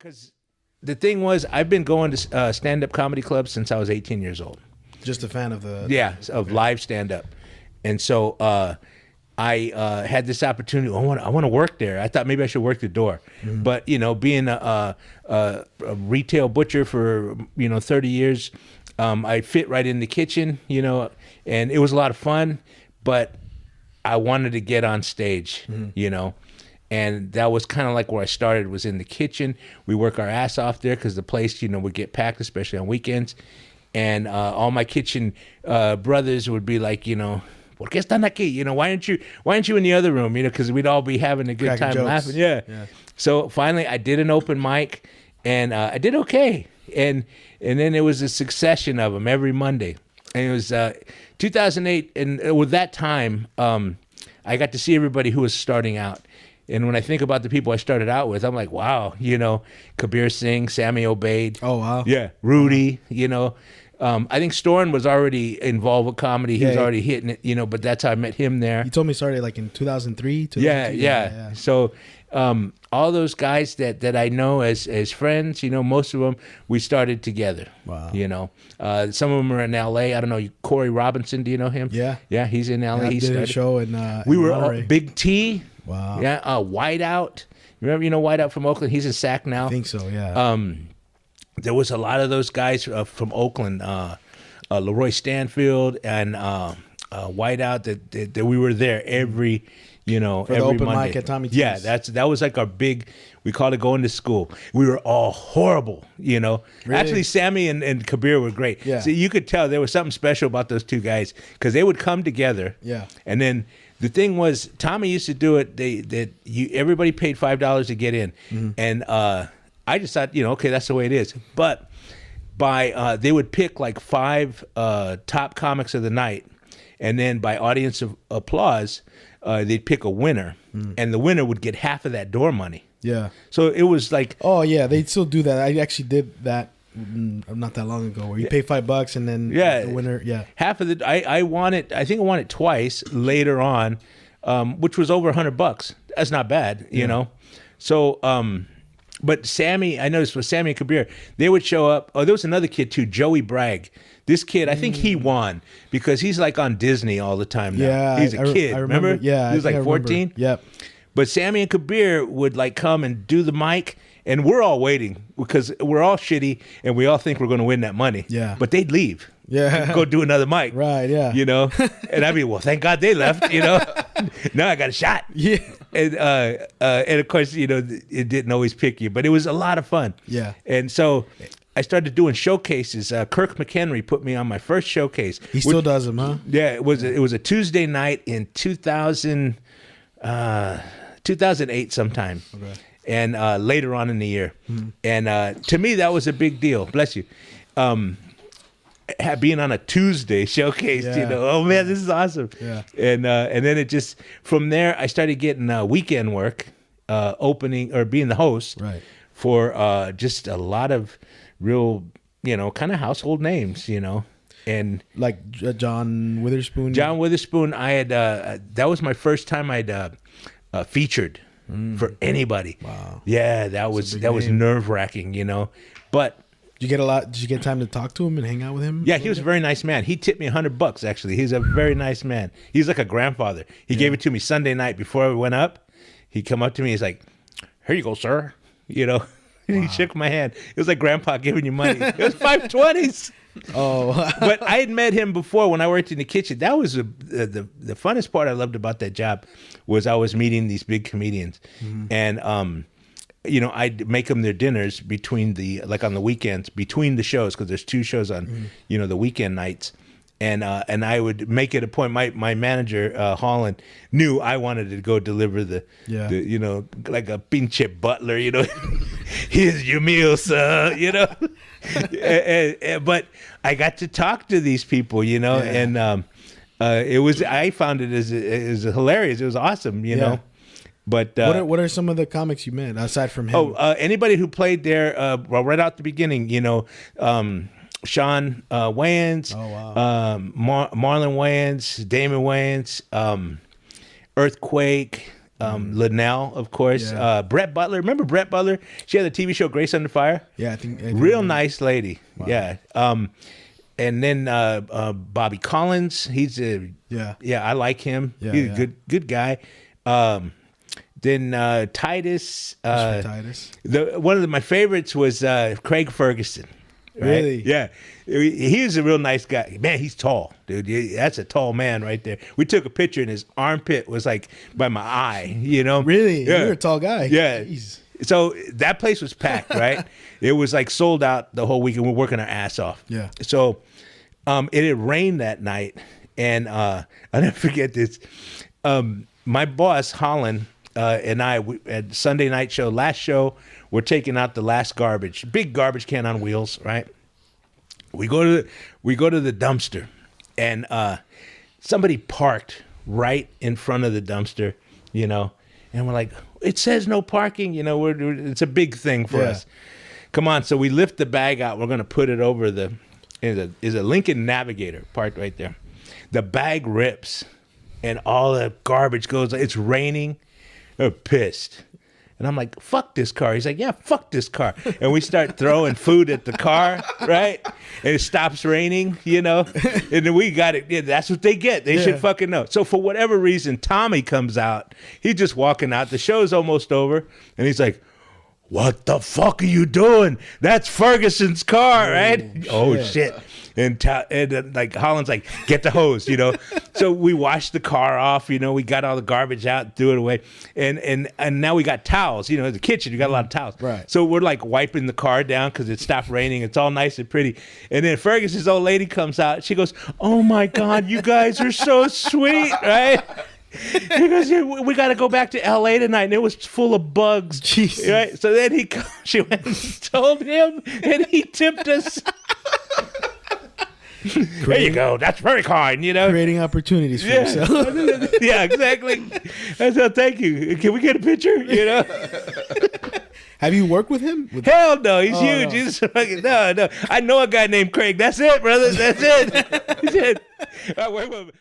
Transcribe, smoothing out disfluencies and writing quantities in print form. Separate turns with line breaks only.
Because the thing was, I've been going to stand-up comedy clubs since I was 18 years old.
Just a fan of the...
Yeah, of live stand-up. And so I had this opportunity. I want to work there. I thought maybe I should work the door. Mm-hmm. But, being a retail butcher for, 30 years, I fit right in the kitchen, and it was a lot of fun. But I wanted to get on stage, and that was kind of like where I started, was in the kitchen. We work our ass off there because the place, would get packed, especially on weekends. And all my kitchen brothers would be like, ¿Por qué están aquí? Why aren't you in the other room? Because we'd all be having a good time laughing. Yeah. So finally, I did an open mic, and I did okay. And then it was a succession of them every Monday. And it was 2008, and with that time, I got to see everybody who was starting out. And when I think about the people I started out with, I'm like, wow, Kabir Singh, Sammy Obeid.
Oh, wow.
Yeah, Rudy, I think Storn was already involved with comedy. He was already hitting it, but that's how I met him there.
You told me he started like in 2003?
Yeah. So all those guys that I know as friends, most of them, we started together.
Wow.
Some of them are in L.A. I don't know, Corey Robinson, do you know him?
Yeah.
Yeah, he's in L.A.
Yeah,
He
did a show in
we were Big T.
Wow.
Yeah, Whiteout. Remember, Whiteout from Oakland? He's in SAC now.
I think so, yeah.
There was a lot of those guys from Oakland, Leroy Stanfield and Whiteout that we were there every,
For
every
the open
Monday.
mic at Tommy T's.
Yeah, that was like our big, we called it going to school. We were all horrible, Really? Actually, Sammy and Kabir were great.
Yeah.
So you could tell there was something special about those two guys because they would come together.
Yeah.
And then the thing was, Tommy used to do it. Everybody paid $5 to get in, and I just thought, okay, that's the way it is. But they would pick like 5 top comics of the night, and then by audience of applause, they'd pick a winner, and the winner would get half of that door money.
Yeah.
So it was like,
oh yeah, they still do that. I actually did that not that long ago, where you pay $5 and then the winner,
half of the. I won it. I think I won it twice later on, which was over $100. That's not bad, So. But Sammy, I noticed with Sammy and Kabir, they would show up. Oh, there was another kid too, Joey Bragg. This kid, I think he won because he's like on Disney all the time now.
Yeah,
he's a kid.
I remember. Yeah,
he was like 14.
Yep.
But Sammy and Kabir would like come and do the mic, and we're all waiting because we're all shitty and we all think we're going to win that money.
Yeah.
But they'd leave.
Yeah.
Go do another mic.
Right. Yeah.
And I'd be, well, thank God they left. Now I got a shot.
Yeah.
And of course, it didn't always pick you, but it was a lot of fun.
Yeah.
And so I started doing showcases. Kirk McHenry put me on my first showcase.
He still does them, huh?
Yeah. It was a Tuesday night in 2008 sometime. Okay. And later on in the year. Mm-hmm. And to me, that was a big deal. Bless you. Being on a Tuesday showcase, oh man, this is awesome.
Yeah.
And then it just, from there, I started getting weekend work, opening or being the host,
right,
for just a lot of real, kind of household names, and
like John Witherspoon.
John Witherspoon, I had that was my first time I'd featured for anybody.
Wow.
Yeah, that was nerve-wracking, but.
Did you get time to talk to him and hang out with him?
Yeah, he was a very nice man. He tipped me $100 actually. He's a very nice man. He's like a grandfather. He gave it to me Sunday night before I went up. He come up to me. He's like, "Here you go, sir." Wow. He shook my hand. It was like grandpa giving you money. It was $5.20s.
Oh.
But I had met him before when I worked in the kitchen. That was the funnest part I loved about that job, was I was meeting these big comedians. Mm-hmm. And I'd make them their dinners between on the weekends, between the shows, because there's 2 shows on, the weekend nights. And I would make it a point. My manager, Holland, knew I wanted to go deliver the like a pinche butler, here's your meal, sir, but I got to talk to these people, and I found it as hilarious. It was awesome, know. But
what are some of the comics you met aside from him?
Anybody who played there, right out the beginning, Sean Wayans, Marlon Wayans, Damon Wayans, Earthquake, Linnell, of course.
Yeah.
Brett Butler. Remember Brett Butler? She had the TV show Grace Under Fire.
Yeah, I think
Real nice lady.
Wow.
Yeah. And then Bobby Collins. He's I like him.
Yeah,
He's
yeah.
a good guy. Then Titus.
Titus.
One of my favorites was Craig Ferguson. Right?
Really?
Yeah. He was a real nice guy. Man, he's tall, dude. That's a tall man right there. We took a picture and his armpit was like by my eye, you know?
Really?
Yeah.
You're a tall guy.
Yeah.
Jeez.
So that place was packed, right? It was like sold out the whole weekend. We're working our ass off.
Yeah.
So it had rained that night. And I'll never forget this. My boss, Holland, and I at Sunday night show, last show, we're taking out the last garbage, big garbage can on wheels, right? We go to the dumpster, and somebody parked right in front of the dumpster, you know, and we're like, it says no parking, you know, it's a big thing for us. Come on, so we lift the bag out. We're gonna put it over is a Lincoln Navigator parked right there. The bag rips, and all the garbage goes. It's raining. We're pissed. And I'm like, fuck this car. He's like, yeah, fuck this car. And we start throwing food at the car, right? And it stops raining, you know? And then we got it. Yeah, that's what they get. They should fucking know. So for whatever reason, Tommy comes out. He's just walking out. The show's almost over. And he's like, what the fuck are you doing? That's Ferguson's car, right? Oh, shit. And like Holland's like, get the hose, you know. So we washed the car off, you know. We got all the garbage out, threw it away, and now we got towels, you know. In the kitchen, you got a lot of towels,
right?
So we're like wiping the car down because it stopped raining. It's all nice and pretty. And then Ferguson's old lady comes out. She goes, "Oh my God, you guys are so sweet, right?" He goes, yeah, we got to go back to L.A. tonight, and it was full of bugs.
Jesus.
Right? So then she went and told him, and he tipped us. There you go. That's very kind, you know.
Creating opportunities for yourself.
Yeah, exactly. I said, thank you. Can we get a picture? You know.
Have you worked with him?
Hell no. He's huge.
No.
He's fucking no. I know a guy named Craig. That's it, brother. That's it. He said, wait.